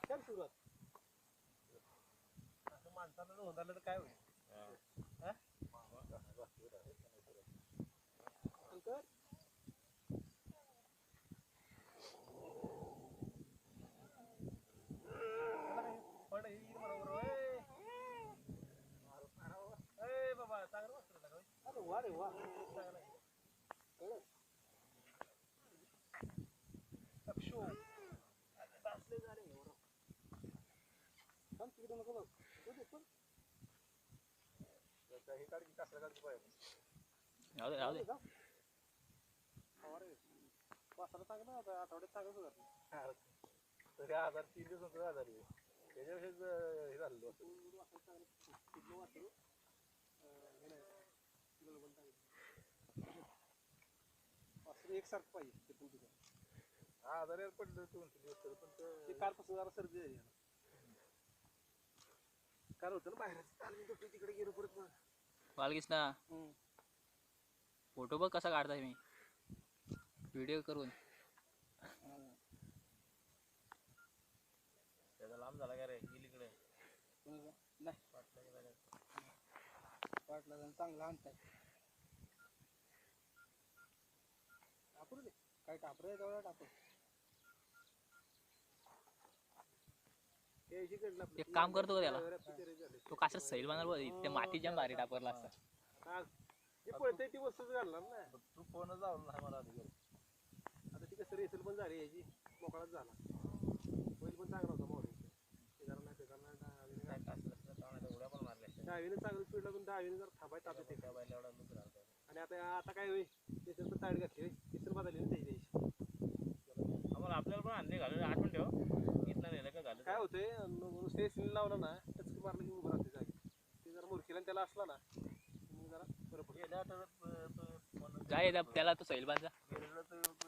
कर सुरुवात. असं माणसाला होणार तर काय होईल. कर पण ही बरोबर ए बाबा चांगलं वाटतं. अरे वा रे वा अपशो बसले झाले काम तिकडे नको बघ हे काढ की कसं काढ राहू दे वासरा चांगलं होतं आठवड्यात चांगलं सुधारलं तरी 3 दिवस होतं आजारी त्याच्यापेक्षा हे झालं वासर एकसारखं पाहिजे ते पण तुझं आजारी पडलं 2-3 दिवस तरी पण ते कालपासून जरा सर्दी झाली काल होतं ना बाहेर काल मी तिकडे गेलो परत ना बालकीस ना फोटो बघ कसा काढताय मी व्हिडिओ करून त्याचा लांब झाला का रे इकडे नाही पाटला चांगला आणताय टाकू दे काय टापर आहे तेवढा टापर एक काम करतो का त्याला तो कसा सैल बनणार बघ ते माती जाम भारी टापरला असता ती वस्तूच घालणार ना तू फोन जाऊन नाही मला आता ती कसं रेसल पण झाली याची मोकळाच झाला बैल पण चांगला होता मोर उड्या पण मारल्या डावीने चांगलं स्पीड लागून डावीने जर थांबाय तापत एका बैला एवढा लूक राहतो आणि आता काय होईल त्याच्यावर पण ताईट घातली तिसरं बदलली ना त्याची आम्हाला आपल्याला पण आणले घालून आठवण ठेव इथलं नेलं का घालून काय होतंय नुसते स्टील लावलं ना टचकी मारलं की उभं राहते जागी ते जरा मुरकीला त्याला असला ना जरा बरं पडतं जाय त्याला तो सैल बांधा